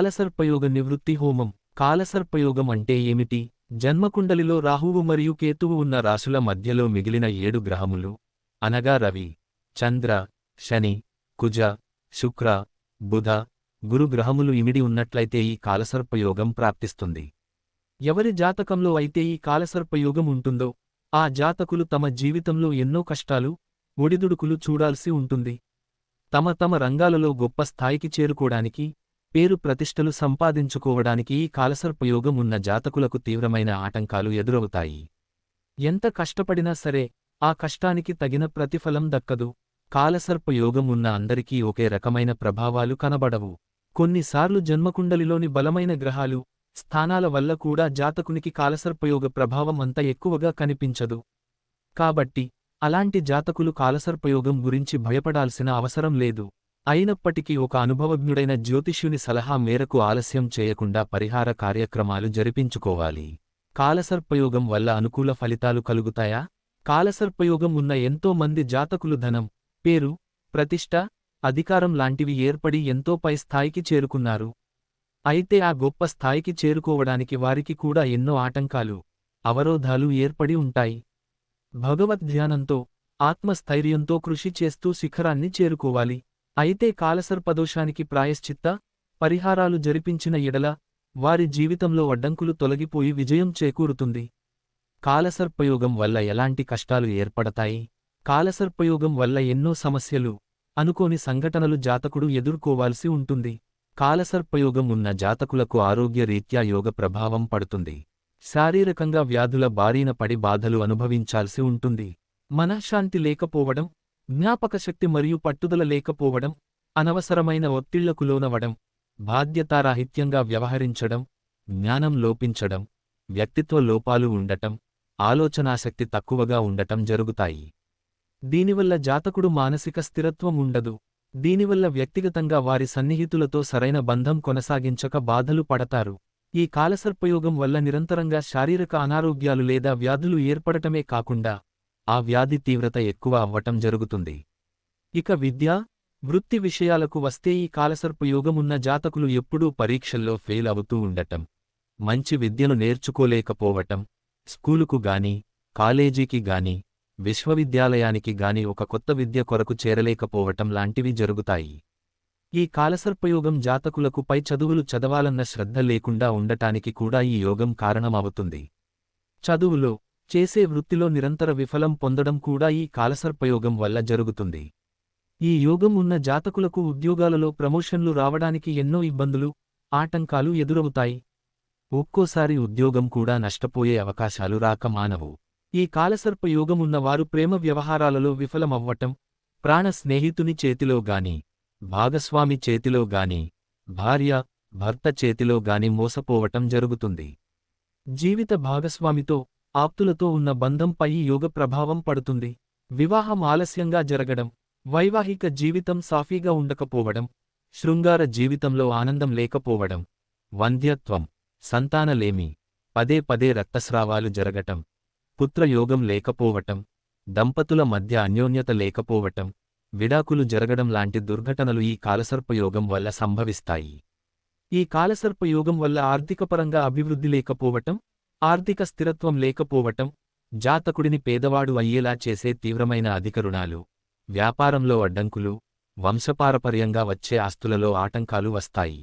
కాలసర్పయోగ నివృత్తి హోమం. కాలసర్పయోగం అంటే ఏమిటి? జన్మకుండలిలో రాహువు మరియు కేతువు ఉన్న రాశుల మధ్యలో మిగిలిన 7 గ్రహములు అనగా రవి, చంద్ర, శని, కుజ, శుక్ర, బుధ, గురు గ్రహములు ఇమిడి ఉన్నట్లయితే ఈ కాలసర్పయోగం ప్రాప్తిస్తుంది. ఎవరి జాతకంలో అయితే ఈ కాలసర్పయోగం ఉంటుందో ఆ జాతకులు తమ జీవితంలో ఎన్నో కష్టాలు, ఒడిదుడుకులు చూడాల్సి ఉంటుంది. తమ రంగాలలో గొప్ప స్థాయికి చేరుకోవడానికి, పేరు ప్రతిష్టలు సంపాదించుకోవడానికి ఈ కాలసర్పయోగం ఉన్న జాతకులకు తీవ్రమైన ఆటంకాలు ఎదురవుతాయి. ఎంత కష్టపడినా సరే ఆ కష్టానికి తగిన ప్రతిఫలం దక్కదు. కాలసర్పయోగం ఉన్న అందరికీ ఒకే రకమైన ప్రభావాలు కనబడవు. కొన్నిసార్లు జన్మకుండలిలోని బలమైన గ్రహాలు, స్థానాల వల్ల కూడా జాతకునికి కాలసర్పయోగ ప్రభావం అంత ఎక్కువగా కనిపించదు. కాబట్టి అలాంటి జాతకులు కాలసర్పయోగం గురించి భయపడాల్సిన అవసరం లేదు. అయినప్పటికీ ఒక అనుభవజ్ఞుడైన జ్యోతిష్యుని సలహా మేరకు ఆలస్యం చేయకుండా పరిహార కార్యక్రమాలు జరిపించుకోవాలి. కాలసర్పయోగం వల్ల అనుకూల ఫలితాలు కలుగుతాయా? కాలసర్పయోగం ఉన్న ఎంతో మంది జాతకులు ధనం, పేరు, ప్రతిష్ట, అధికారం లాంటివి ఏర్పడి ఎంతో పై స్థాయికి చేరుకున్నారు. అయితే ఆ గొప్ప స్థాయికి చేరుకోవడానికి వారికి కూడా ఎన్నో ఆటంకాలు, అవరోధాలు ఏర్పడి ఉంటాయి. భగవద్ధ్యానంతో, ఆత్మస్థైర్యంతో కృషి చేస్తూ శిఖరాన్ని చేరుకోవాలి. అయితే కాలసర్పదోషానికి ప్రాయశ్చిత్త, పరిహారాలు జరిపించిన ఎడల వారి జీవితంలో అడ్డంకులు తొలగిపోయి విజయం చేకూరుతుంది. కాలసర్పయోగం వల్ల ఎలాంటి కష్టాలు ఏర్పడతాయి? కాలసర్పయోగం వల్ల ఎన్నో సమస్యలు, అనుకోని సంఘటనలు జాతకుడు ఎదుర్కోవాల్సి ఉంటుంది. కాలసర్పయోగం ఉన్న జాతకులకు ఆరోగ్యరీత్యా యోగ ప్రభావం పడుతుంది. శారీరకంగా వ్యాధుల బారిన పడి బాధలు అనుభవించాల్సి ఉంటుంది. మనశ్శాంతి లేకపోవడం, జ్ఞాపకశక్తి మరియు పట్టుదల లేకపోవడం, అనవసరమైన ఒత్తిళ్లకు లోనవడం, బాధ్యతారాహిత్యంగా వ్యవహరించడం, జ్ఞానం లోపించడం, వ్యక్తిత్వ లోపాలు ఉండటం, ఆలోచనాశక్తి తక్కువగా ఉండటం జరుగుతాయి. దీనివల్ల జాతకుడు మానసిక స్థిరత్వం ఉండదు. దీనివల్ల వ్యక్తిగతంగా వారి సన్నిహితులతో సరైన బంధం కొనసాగించక బాధలు పడతారు. ఈ కాలసర్పయోగం వల్ల నిరంతరంగా శారీరక అనారోగ్యాలు లేదా వ్యాధులు ఏర్పడటమే కాకుండా ఆ వ్యాధి తీవ్రత ఎక్కువ అవ్వటం జరుగుతుంది. ఇక విద్య, వృత్తి విషయాలకు వస్తే ఈ కాలసర్పయోగమున్న జాతకులు ఎప్పుడూ పరీక్షల్లో ఫెయిల్ అవుతూ ఉండటం, మంచి విద్యను నేర్చుకోలేకపోవటం, స్కూలుకు గాని, కాలేజీకి గాని, విశ్వవిద్యాలయానికి గాని ఒక కొత్త విద్య కొరకు చేరలేకపోవటం లాంటివి జరుగుతాయి. ఈ కాలసర్పయోగం జాతకులకు పై చదువులు చదవాలన్న శ్రద్ధ లేకుండా ఉండటానికి కూడా ఈ యోగం కారణమవుతుంది. చదువులో, చేసే వృత్తిలో నిరంతర విఫలం పొందడం కూడా ఈ కాలసర్పయోగం వల్ల జరుగుతుంది. ఈ యోగం ఉన్న జాతకులకు ఉద్యోగాలలో ప్రమోషన్లు రావడానికి ఎన్నో ఇబ్బందులు, ఆటంకాలు ఎదురవుతాయి. ఒక్కోసారి ఉద్యోగం కూడా నష్టపోయే అవకాశాలు రాక మానవు. ఈ కాలసర్పయోగమున్న వారు ప్రేమ వ్యవహారాలలో విఫలమవ్వటం, ప్రాణ స్నేహితుని చేతిలో గాని, భాగస్వామి చేతిలో గాని, భార్య, భర్త చేతిలో గాని మోసపోవటం జరుగుతుంది. జీవిత భాగస్వామితో, ఆప్తులతో ఉన్న బంధంపై ఈ యోగ ప్రభావం పడుతుంది. వివాహం ఆలస్యంగా జరగడం, వైవాహిక జీవితం సాఫీగా ఉండకపోవడం, శృంగార జీవితంలో ఆనందం లేకపోవడం, వంధ్యత్వం, సంతానలేమి, పదే పదే రక్తస్రావాలు జరగటం, పుత్రయోగం లేకపోవటం, దంపతుల మధ్య అన్యోన్యత లేకపోవటం, విడాకులు జరగడం లాంటి దుర్ఘటనలు ఈ కాలసర్పయోగం వల్ల సంభవిస్తాయి. ఈ కాలసర్పయోగం వల్ల ఆర్థికపరంగా అభివృద్ధి లేకపోవటం, ఆర్థిక స్థిరత్వం లేకపోవటం, జాతకుడిని పేదవాడు అయ్యేలా చేసే తీవ్రమైన అధిక రుణాలు, వ్యాపారంలో అడ్డంకులు, వంశపారపర్యంగా వచ్చే ఆస్తులలో ఆటంకాలు వస్తాయి.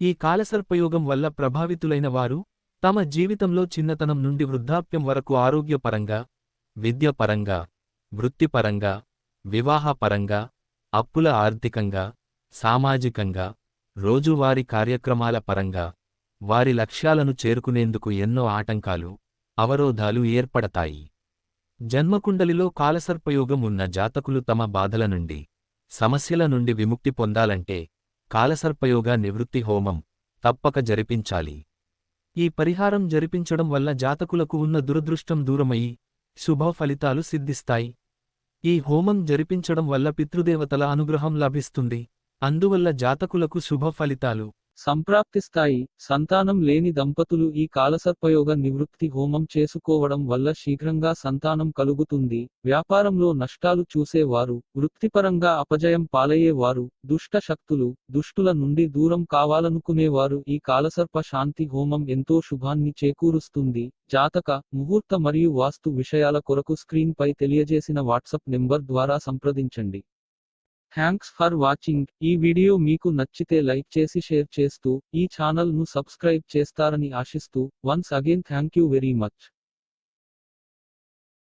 ఈ కాలసర్పయోగం వల్ల ప్రభావితులైన వారు తమ జీవితంలో చిన్నతనం నుండి వృద్ధాప్యం వరకు ఆరోగ్యపరంగా, విద్యపరంగా, వృత్తిపరంగా, వివాహపరంగా, అప్పుల ఆర్థికంగా, సామాజికంగా, రోజువారీ కార్యక్రమాల పరంగా వారి లక్ష్యాలను చేరుకునేందుకు ఎన్నో ఆటంకాలు, అవరోధాలు ఏర్పడతాయి. జన్మకుండలిలో కాలసర్పయోగం ఉన్న జాతకులు తమ బాధల నుండి, సమస్యల నుండి విముక్తి పొందాలంటే కాలసర్పయోగ నివృత్తి హోమం తప్పక జరిపించాలి. ఈ పరిహారం జరిపించడం వల్ల జాతకులకు ఉన్న దురదృష్టం దూరమయ్యి శుభ ఫలితాలు సిద్ధిస్తాయి. ఈ హోమం జరిపించడం వల్ల పితృదేవతల అనుగ్రహం లభిస్తుంది. అందువల్ల జాతకులకు శుభ ఫలితాలు సంప్రాప్తిస్తాయి. సంతానం లేని దంపతులు ఈ కాలసర్పయోగ నివృత్తి హోమం చేసుకోవడం వల్ల శీఘ్రంగా సంతానం కలుగుతుంది. వ్యాపారంలో నష్టాలు చూసేవారు, వృత్తిపరంగా అపజయం పాలయ్యేవారు, దుష్ట శక్తులు, దుష్టుల నుండి దూరం కావాలనుకునేవారు ఈ కాలసర్ప శాంతి హోమం ఎంతో శుభాన్ని చేకూరుస్తుంది. జాతక, ముహూర్త మరియు వాస్తు విషయాల కొరకు స్క్రీన్ పై తెలియజేసిన వాట్సాప్ నెంబర్ ద్వారా సంప్రదించండి. Thanks for watching. ఈ వీడియో మీకు నచ్చితే లైక్ చేసి షేర్ చేస్తూ, ఈ ఛానల్ ను సబ్స్క్రైబ్ చేస్తారని ఆశిస్తూ, once again thank you very much.